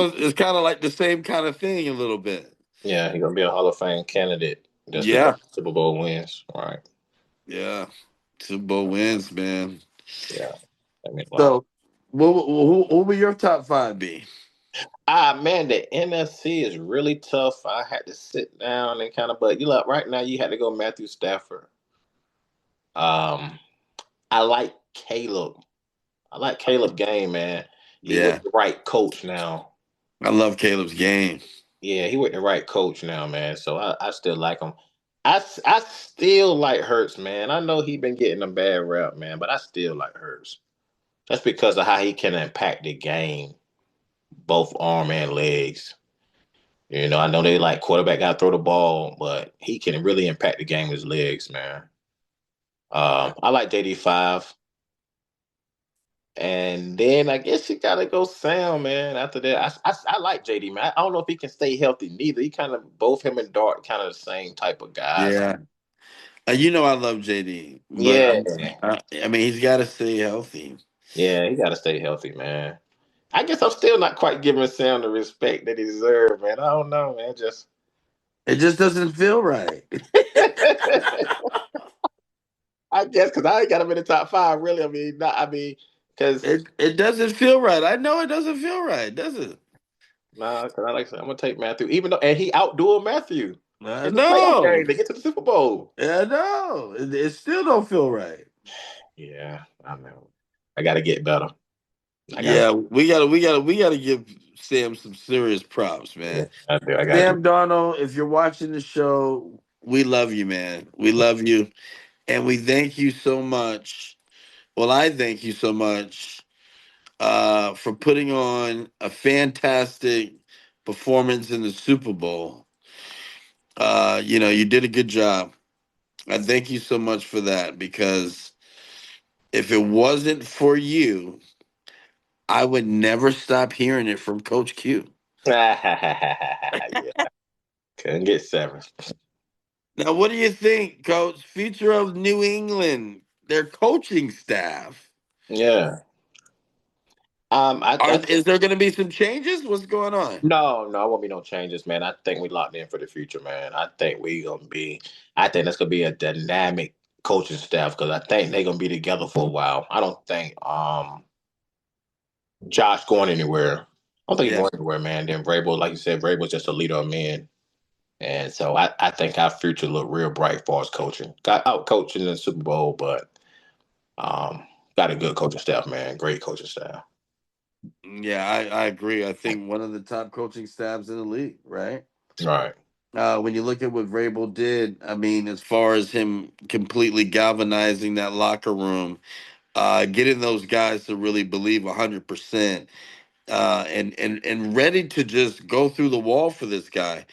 Speaker 1: of like the same kind of thing a little bit.
Speaker 2: yeah, he's gonna be a Hall of Fame candidate just because
Speaker 1: Yeah,
Speaker 2: of Super Bowl wins, right?
Speaker 1: yeah. Super Bowl wins, man.
Speaker 2: Yeah, I mean, wow.
Speaker 1: So, who will your top five be?
Speaker 2: Man, the NFC is really tough. I had to sit down and kind of, but right now you had to go Matthew Stafford. Um, I like Caleb. I like Caleb game, man. He with
Speaker 1: Yeah,
Speaker 2: the right coach now.
Speaker 1: I love Caleb's game.
Speaker 2: Yeah, he with the right coach now, man. So I still like him. I still like Hurts, man. I know he been getting a bad rap, man, but I still like Hurts. That's because of how he can impact the game, both arm and legs. I know they like quarterback got to throw the ball, but he can really impact the game with his legs, man. I like JD5. And then I guess you gotta go Sam, man. After that, I like JD, man. I don't know if he can stay healthy neither. He kind of both him and Dart kind of the same type of guys.
Speaker 1: Yeah, I love JD, but
Speaker 2: Yeah,
Speaker 1: I mean he's got to stay healthy.
Speaker 2: yeah, he gotta stay healthy, man. I guess I'm still not quite giving Sam the respect that he deserves, man. I don't know, man. Just
Speaker 1: It just doesn't feel right.
Speaker 2: I guess because I ain't got him in the top five, really. I mean, not. I mean, because
Speaker 1: It doesn't feel right. I know it doesn't feel right, does it?
Speaker 2: nah, because I like I said, I'm gonna take Matthew, even though and he outdueled Matthew
Speaker 1: I
Speaker 2: in the playoff
Speaker 1: know.
Speaker 2: game. They get to the Super Bowl.
Speaker 1: I know. It still don't feel right.
Speaker 2: Yeah, I know. I got to get better. I got
Speaker 1: Yeah, we gotta give Sam some serious props,
Speaker 2: to.
Speaker 1: man.
Speaker 2: I do. I got to.
Speaker 1: Sam Darnold, if you're watching the show, we love you, man. We love you, and we thank you so much. Well, I thank you so much for putting on a fantastic performance in the Super Bowl. You did a good job. I thank you so much for that because if it wasn't for you, I would never stop hearing it from Coach Q.
Speaker 2: Yeah, couldn't get seven.
Speaker 1: Now, what do you think, Coach? Future of New England, their coaching staff.
Speaker 2: Yeah. I
Speaker 1: Is there going to be some changes? What's going on?
Speaker 2: no, no, I won't be no changes, man. I think we locked in for the future, man. I think that's gonna be a dynamic coaching staff because I think they're gonna be together for a while. I don't think Josh going anywhere. I don't think he's
Speaker 1: Yeah.
Speaker 2: going anywhere, man. Then Vrabel, like you said, Vrabel's just a leader of men. And so I think our future look real bright for us coaching. Got out coaching in the Super Bowl, but got a good coaching staff, man. Great coaching staff.
Speaker 1: Yeah, I agree. I think one of the top coaching staffs in the league, right?
Speaker 2: Right.
Speaker 1: When you look at what Vrabel did, I mean, as far as him completely galvanizing that locker room, getting those guys to really believe 100%, and ready to just go through the wall for this guy.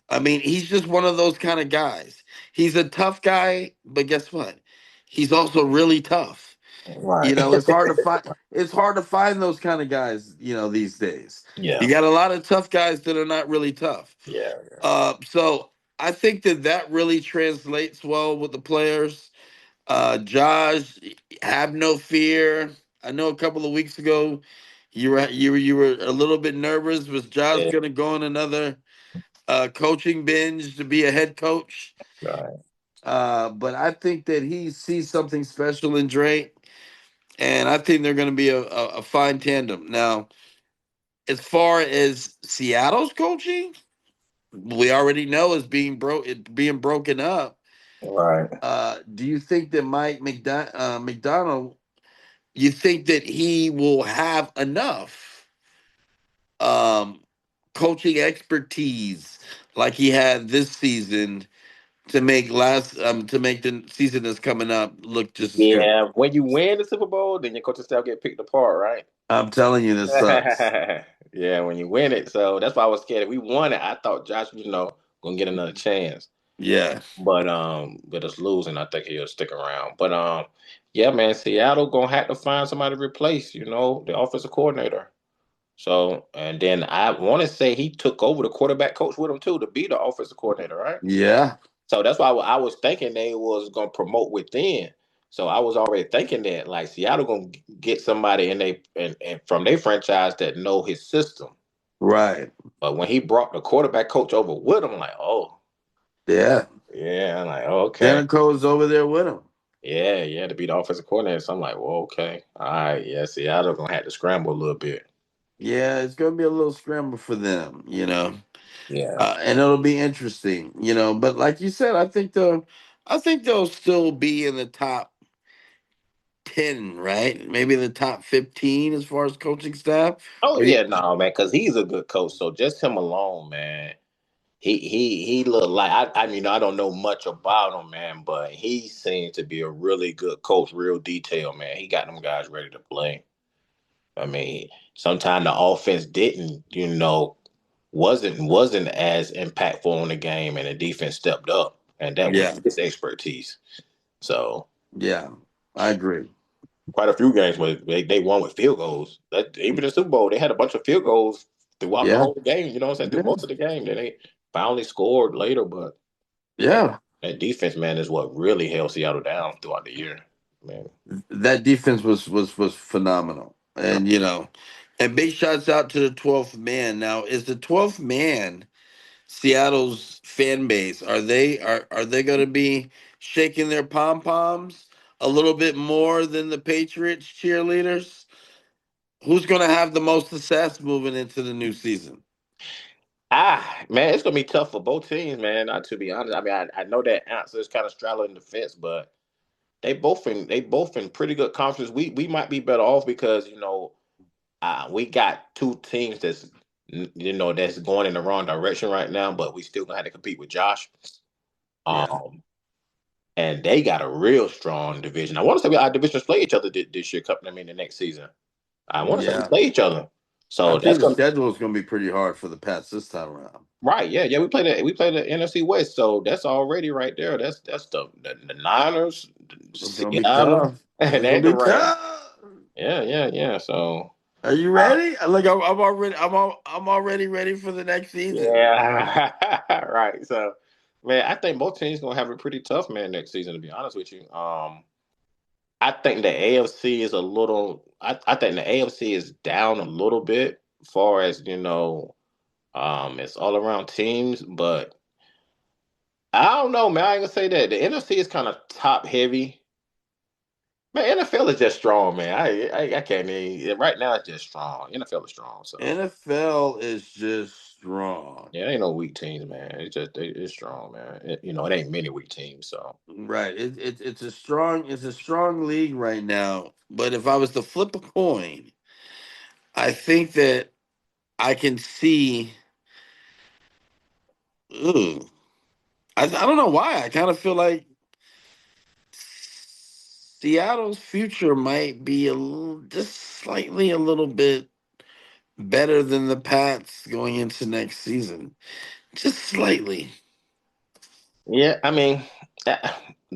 Speaker 1: I mean, he's just one of those kind of guys. He's a tough guy, but guess what? He's also really tough.
Speaker 2: Right.
Speaker 1: It's hard to find. It's hard to find those kind of guys. These days,
Speaker 2: Yeah.
Speaker 1: you got a lot of tough guys that are not really tough.
Speaker 2: Yeah.
Speaker 1: So I think that really translates well with the players. Josh, have no fear. I know a couple of weeks ago, you were a little bit nervous. Was Josh
Speaker 2: Yeah.
Speaker 1: going to go on another coaching binge to be a head coach?
Speaker 2: Right.
Speaker 1: But I think that he sees something special in Drake, and I think they're going to be a fine tandem. Now, as far as Seattle's coaching, we already know is being broken up.
Speaker 2: Right.
Speaker 1: Do you think that McDonald? You think that he will have enough um, coaching expertise like he had this season to make the season that's coming up look just as good?
Speaker 2: Yeah. When you win the Super Bowl, then your coaching staff get picked apart, right?
Speaker 1: I'm telling you, this sucks.
Speaker 2: Yeah, when you win it. So that's why I was scared. If we won it, I thought Josh, gonna get another chance.
Speaker 1: Yeah,
Speaker 2: But us losing, I think he'll stick around. But yeah, man, Seattle gonna have to find somebody to replace, the offensive coordinator. So, and then I want to say he took over the quarterback coach with him too to be the offensive coordinator, right?
Speaker 1: yeah,
Speaker 2: So that's why I was thinking they was gonna promote within. So I was already thinking that like Seattle gonna get somebody and from their franchise that know his system.
Speaker 1: right.
Speaker 2: But when he brought the quarterback coach over with him, I'm like, oh
Speaker 1: Yeah,
Speaker 2: yeah, I'm like, oh, okay,
Speaker 1: Danico's over there with him.
Speaker 2: yeah, yeah, to be the offensive coordinator. So I'm like, well, okay, all right, yeah, Seattle gonna have to scramble a little bit.
Speaker 1: Yeah, it's gonna be a little scramble for them,
Speaker 2: Yeah.
Speaker 1: and it'll be interesting, But like you said, I think they'll still be in the top 10, right? Maybe the top 15 as far as coaching staff.
Speaker 2: Oh
Speaker 1: Or you,
Speaker 2: yeah, no man, because he's a good coach. So just him alone, man. He looked like I mean I don't know much about him, man, but he seemed to be a really good coach, real detail, man. He got them guys ready to play. I mean, sometimes the offense didn't, wasn't as impactful on the game, and the defense stepped up, and that was
Speaker 1: yeah,
Speaker 2: his expertise. So
Speaker 1: yeah, I agree.
Speaker 2: quite a few games where they won with field goals. That even the Super Bowl, they had a bunch of field goals throughout the
Speaker 1: Yeah,
Speaker 2: whole game. You know what I'm saying? Through
Speaker 1: yeah,
Speaker 2: most of the game, then they finally scored later. But yeah,
Speaker 1: yeah.
Speaker 2: that defense, man, is what really held Seattle down throughout the year, man.
Speaker 1: That defense was phenomenal, and and big shouts out to the 12th man. Now, is the 12th man Seattle's fan base? Are they going to be shaking their pom poms a little bit more than the Patriots cheerleaders? Who's going to have the most success moving into the new season?
Speaker 2: Man, it's gonna be tough for both teams, man. To be honest, I mean, I know that answer is kind of straddling the fence, but they both in pretty good conference. We might be better off because we got two teams that's going in the wrong direction right now, but we still gonna have to compete with Josh.
Speaker 1: Yeah,
Speaker 2: Um, and they got a real strong division. I want to say our divisions play each other this year, coming in the next season. I want to say we
Speaker 1: yeah.
Speaker 2: play each other,
Speaker 1: I
Speaker 2: so that's
Speaker 1: think the
Speaker 2: gonna
Speaker 1: schedule is going to be pretty hard for the Pats this time around.
Speaker 2: right. Yeah, yeah. We play the NFC West, so that's already right there. That's the Niners,
Speaker 1: It's going to be
Speaker 2: Seattle,
Speaker 1: tough.
Speaker 2: and
Speaker 1: It's
Speaker 2: then
Speaker 1: going
Speaker 2: the
Speaker 1: to be
Speaker 2: Rams.
Speaker 1: tough.
Speaker 2: Yeah, yeah, yeah. So.
Speaker 1: Are you ready? Like I'm already ready for the next season.
Speaker 2: Yeah, right. So, man, I think both teams gonna have a pretty tough man next season. To be honest with you, I think the AFC is a little. I think the AFC is down a little bit, as far as it's all around teams. But I don't know, man. I ain't gonna say that the NFC is kind of top heavy. Man, NFL is just strong, man. I can't even, right now. It's just strong. NFL is strong, so.
Speaker 1: NFL is just strong.
Speaker 2: Yeah, ain't no weak teams, man. It's strong, man. It ain't many weak teams, so
Speaker 1: Right. It's a strong league right now. But if I was to flip a coin, I think that I can see Ooh. I don't know why. I kind of feel like Seattle's future might be just slightly a little bit better than the Pats going into next season. Just slightly.
Speaker 2: Yeah, I mean, uh,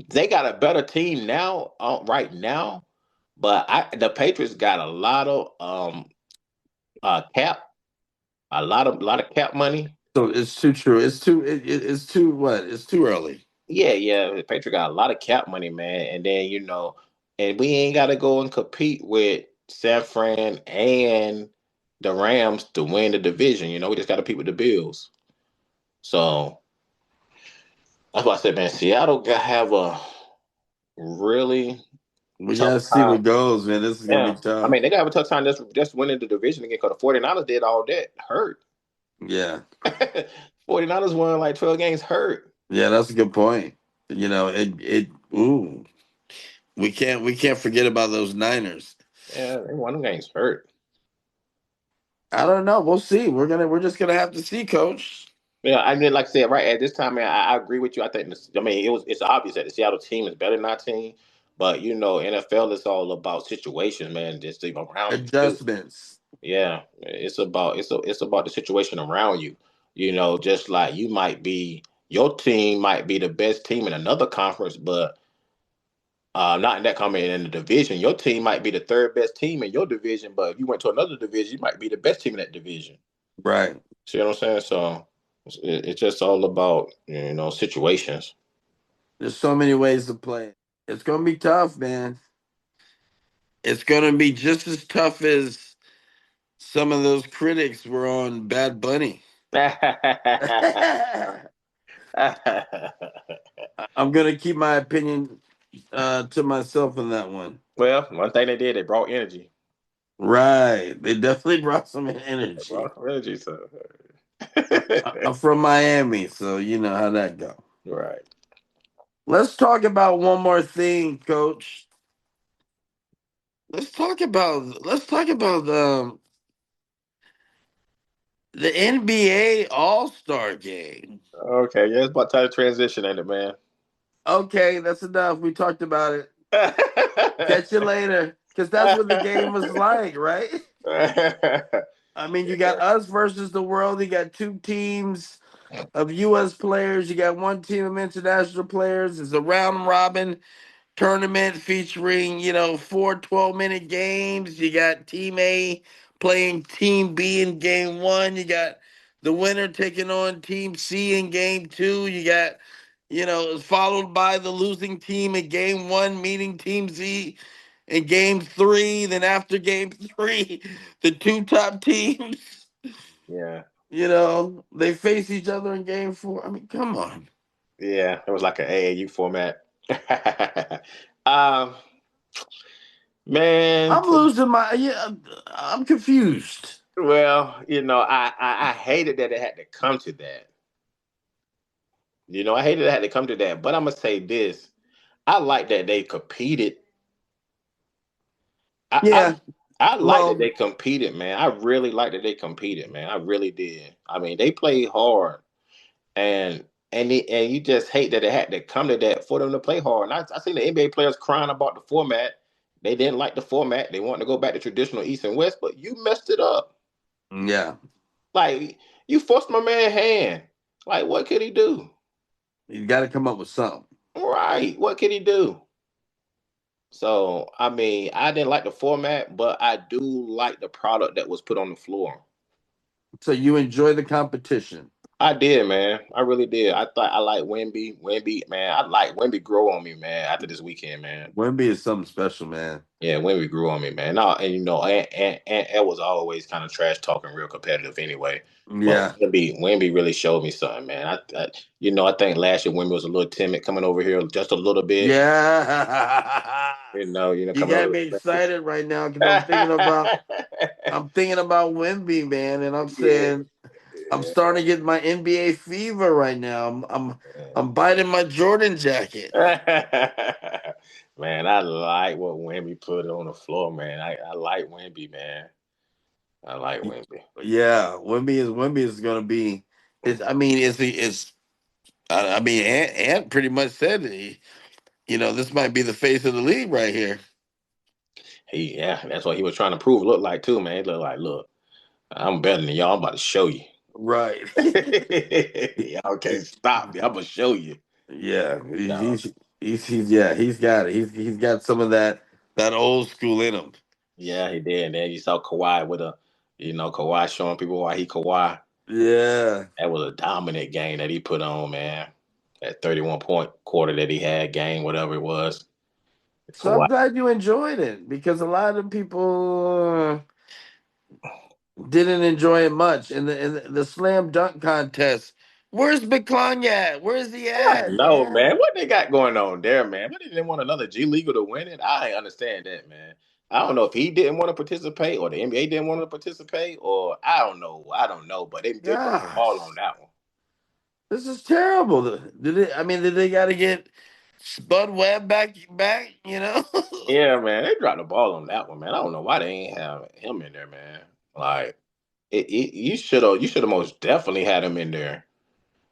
Speaker 2: they got a better team now, right now. But the Patriots got a lot of cap, a lot of cap money.
Speaker 1: So it's too true. It's too what? It's too early.
Speaker 2: Yeah. The Patriots got a lot of cap money, man. And then and we ain't got to go and compete with San Fran and the Rams to win the division. We just got to compete with the Bills. So that's why I said, man, Seattle got to have a really
Speaker 1: We
Speaker 2: tough
Speaker 1: gotta see
Speaker 2: time.
Speaker 1: what goes, man. This is gonna
Speaker 2: Yeah,
Speaker 1: be
Speaker 2: I
Speaker 1: tough.
Speaker 2: mean they got to have a tough time just winning the division again because the 49ers did all that hurt.
Speaker 1: Yeah.
Speaker 2: 49ers won like 12 games hurt.
Speaker 1: Yeah, that's a good point. It ooh. We can't forget about those Niners.
Speaker 2: Yeah, they won them games hurt.
Speaker 1: I don't know. We'll see. We're just gonna have to see, coach.
Speaker 2: Yeah, I mean, like I said, right at this time, man, I agree with you. I think I mean it's obvious that the Seattle team is better than our team, but NFL is all about situations, man. Just around you too.
Speaker 1: Adjustments.
Speaker 2: Yeah, it's about the situation around you. Just like your team might be the best team in another conference, but not in that conference in the division. Your team might be the third best team in your division, but if you went to another division, you might be the best team in that division.
Speaker 1: Right.
Speaker 2: See what I'm saying? So it's just all about situations.
Speaker 1: There's so many ways to play it. It's gonna be tough, man. It's gonna be just as tough as some of those critics were on Bad Bunny. I'm gonna keep my opinion to myself on that one.
Speaker 2: Well, one thing they did, they brought energy.
Speaker 1: Right. They definitely brought some
Speaker 2: They
Speaker 1: energy.
Speaker 2: brought some energy, so
Speaker 1: I'm from Miami, so you know how that go.
Speaker 2: right.
Speaker 1: Let's talk about one more thing, coach. Let's talk about the NBA All-Star game.
Speaker 2: Okay, yeah, it's about time to transition, ain't it, man?
Speaker 1: Okay, that's enough. We talked about it. Catch you later. Because that's what the game was like, right? I mean, you got us versus the world. You got two teams of U.S. players. You got one team of international players. It's a round robin tournament featuring, 4 12-minute games. You got Team A playing Team B in game one. You got the winner taking on Team C in game two. You got, followed by the losing team in game one meeting Team Z in game three. Then after game three, the two top teams,
Speaker 2: Yeah,
Speaker 1: they face each other in game four. I mean, come on.
Speaker 2: yeah, it was like an AAU format. um, man,
Speaker 1: I'm losing my, yeah, I'm confused.
Speaker 2: well, I hated that it had to come to that. I hated it had to come to that. But I'm gonna say this: I like that they competed. I I,
Speaker 1: Yeah.
Speaker 2: I like that
Speaker 1: Well,
Speaker 2: they competed, man. I really like that they competed, man. I really did. I mean, they played hard, and you just hate that it had to come to that for them to play hard. And I seen the NBA players crying about the format. They didn't like the format. They wanted to go back to traditional East and West, but you messed it up.
Speaker 1: yeah.
Speaker 2: Like you forced my man hand. Like what could he do?
Speaker 1: You got to come up with something.
Speaker 2: Right. What could he do? So I mean, I didn't like the format, but I do like the product that was put on the floor.
Speaker 1: So you enjoy the competition.
Speaker 2: I did, man. I really did. I thought I like Wemby. Wemby, man. I like Wemby grow on me, man. After this weekend, man.
Speaker 1: Wemby is something special, man.
Speaker 2: Yeah, Wemby grew on me, man. No, and and was always kind of trash talking, real competitive anyway. But
Speaker 1: Yeah.
Speaker 2: Wemby really showed me something, man. I think last year Wemby was a little timid coming over here, just a little bit.
Speaker 1: Yeah. You
Speaker 2: Coming
Speaker 1: got
Speaker 2: over.
Speaker 1: me excited right now because I'm thinking about Wemby, man, and I'm
Speaker 2: Yeah,
Speaker 1: saying I'm starting to get my NBA fever right now. I'm biting my Jordan jacket.
Speaker 2: man, I like what Wemby put on the floor, man. I like Wemby, man. I like Wemby.
Speaker 1: Yeah, Wemby is gonna be I mean, I mean, Ant pretty much said that this might be the face of the league right here.
Speaker 2: That's what he was trying to prove. Look like too, man. He looked like, look, I'm better than y'all. I'm about to show you.
Speaker 1: Right.
Speaker 2: Y'all can't stop me. I'm gonna show you.
Speaker 1: Yeah,
Speaker 2: No.
Speaker 1: he's got it. He's got some of that old school in him.
Speaker 2: Yeah, he did. And then you saw Kawhi with Kawhi showing people why he Kawhi.
Speaker 1: Yeah.
Speaker 2: That was a dominant game that he put on, man. That 31-point quarter that he had, game, whatever it was.
Speaker 1: So I'm glad you enjoyed it because a lot of people didn't enjoy it much. In the slam dunk contest, where's McClung at? Where's he at?
Speaker 2: No, man. What they got going on there, man? What, they didn't want another G Leaguer to win it? I ain't understand that, man. I don't know if he didn't want to participate or the NBA didn't want to participate or I don't know. I don't know, but they dropped the ball on that one.
Speaker 1: This is terrible. Did they got to get Spud Webb back?
Speaker 2: Yeah, man. They dropped the ball on that one, man. I don't know why they ain't have him in there, man. Like, you should have most definitely had him in there.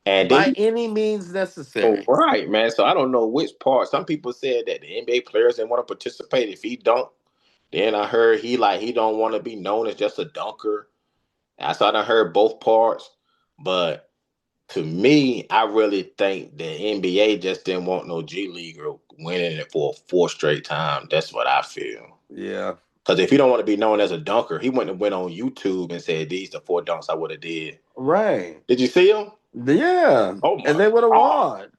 Speaker 2: And then
Speaker 1: by any means necessary.
Speaker 2: Right, man. So I don't know which part. Some people said that the NBA players didn't want to participate if he don't. Then I heard he don't want to be known as just a dunker. So I done heard both parts. But to me, I really think the NBA just didn't want no G Leaguer winning it for a fourth straight time. That's what I feel.
Speaker 1: Yeah.
Speaker 2: Because if you don't want to be known as a dunker, he wouldn't have went on YouTube and said, these the 4 dunks I would have did.
Speaker 1: Right.
Speaker 2: Did you see him?
Speaker 1: Yeah.
Speaker 2: Oh my
Speaker 1: and they would have won.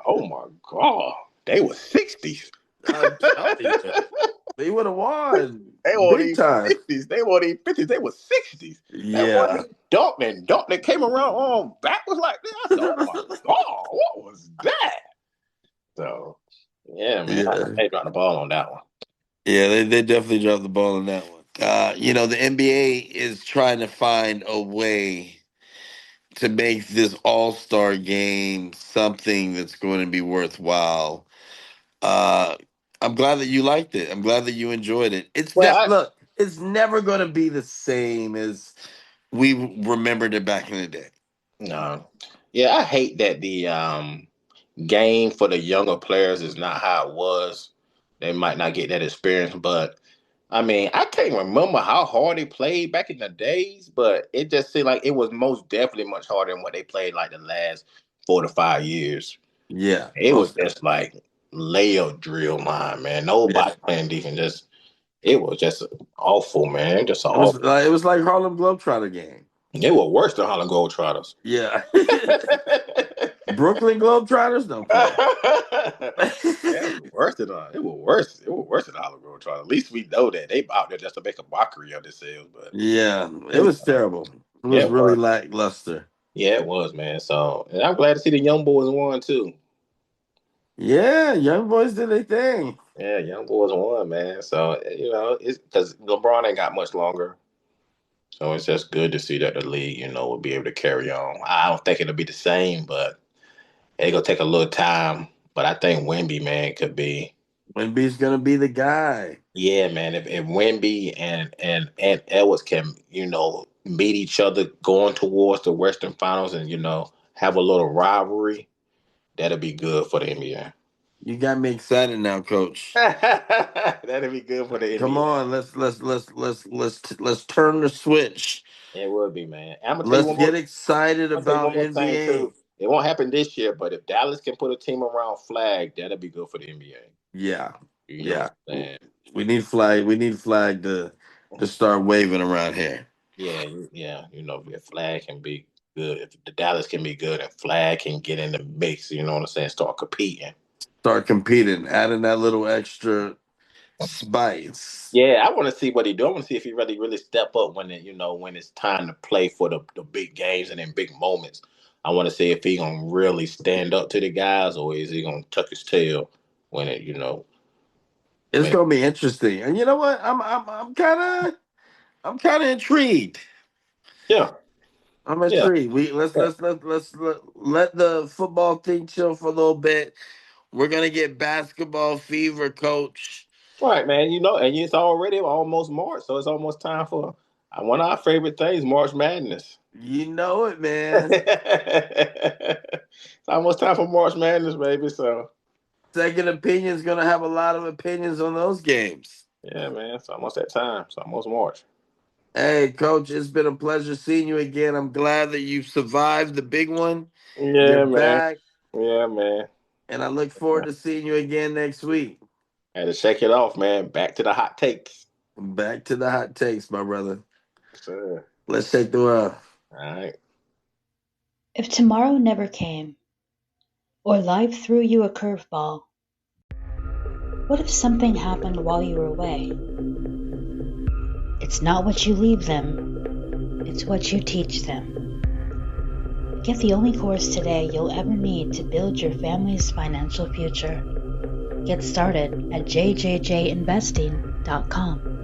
Speaker 2: Oh my God. They were 60s.
Speaker 1: They would have won.
Speaker 2: They were
Speaker 1: big time.
Speaker 2: 50s. They were 50s. They were 60s.
Speaker 1: Yeah.
Speaker 2: That one dunked that came around on backwards like that. I said, oh my God, what was that? So, yeah, man.
Speaker 1: Yeah.
Speaker 2: They dropped the ball on that one.
Speaker 1: Yeah, they definitely dropped the ball on that one. The NBA is trying to find a way to make this all-star game something that's going to be worthwhile. I'm glad that you liked it. I'm glad that you enjoyed it. Look, it's never going to be the same as we remembered it back in the day.
Speaker 2: No. Yeah, I hate that the game for the younger players is not how it was. They might not get that experience, but I mean, I can't remember how hard they played back in the days, but it just seemed like it was most definitely much harder than what they played like the last 4 to 5 years.
Speaker 1: Yeah.
Speaker 2: It was just like layup drill line, man. Nobody playing defense. It was just awful, man. Just awful.
Speaker 1: It was like Harlem Globetrotter game.
Speaker 2: They were worse than Harlem Globetrotters.
Speaker 1: Yeah. Brooklyn Globetrotters don't play.
Speaker 2: It was worse than It was worse. It was worse than Harlem Globetrotters. At least we know that they out there just to make a mockery of themselves. But
Speaker 1: yeah, it was terrible. It was really lackluster.
Speaker 2: Yeah, it was, man. So, and I'm glad to see the young boys won too.
Speaker 1: Yeah, young boys did their thing.
Speaker 2: Yeah, young boys won, man. So it's because LeBron ain't got much longer. So it's just good to see that the league, will be able to carry on. I don't think it'll be the same, but it's gonna take a little time. But I think Wemby, man, could be.
Speaker 1: Wemby's gonna be the guy.
Speaker 2: Yeah, man. If Wemby and Edwards can, meet each other going towards the Western Finals and have a little rivalry, that'll be good for the NBA.
Speaker 1: You got me excited now, Coach.
Speaker 2: That'll be good for the NBA.
Speaker 1: Come on, let's turn the switch.
Speaker 2: It would be, man.
Speaker 1: Let's get excited about NBA.
Speaker 2: It won't happen this year, but if Dallas can put a team around Flag, that'll be good for the NBA.
Speaker 1: Yeah,
Speaker 2: yeah.
Speaker 1: We need Flag. We need Flag to start waving around here.
Speaker 2: Yeah. If Flag can be good, if the Dallas can be good, and Flag can get in the mix, you know what I'm saying? Start competing,
Speaker 1: adding that little extra spice.
Speaker 2: Yeah, I want to see what he do. I want to see if he really step up when it's time to play for the big games and in big moments. I want to see if he gonna really stand up to the guys or is he gonna tuck his tail when it.
Speaker 1: It's gonna be interesting, and you know what? I'm kind of intrigued.
Speaker 2: Yeah,
Speaker 1: I'm intrigued. Let's let the football thing chill for a little bit. We're gonna get basketball fever, Coach.
Speaker 2: Right, man. And it's already almost March, so it's almost time for One of our favorite things, March Madness.
Speaker 1: You know it, man.
Speaker 2: It's almost time for March Madness, baby. So
Speaker 1: Second Opinion's gonna have a lot of opinions on those games.
Speaker 2: yeah, man. It's almost that time. It's almost March.
Speaker 1: Hey, Coach, it's been a pleasure seeing you again. I'm glad that you survived the big one.
Speaker 2: Yeah,
Speaker 1: You're
Speaker 2: man.
Speaker 1: back,
Speaker 2: Yeah, man.
Speaker 1: and I look forward to seeing you again next week.
Speaker 2: Had to shake it off, man. Back to the hot takes.
Speaker 1: Back to the hot takes, my brother.
Speaker 2: Sure.
Speaker 1: Let's take the world.
Speaker 2: All right.
Speaker 3: If tomorrow never came, or life threw you a curveball, what if something happened while you were away? It's not what you leave them, it's what you teach them. Get the only course today you'll ever need to build your family's financial future. Get started at jjjinvesting.com.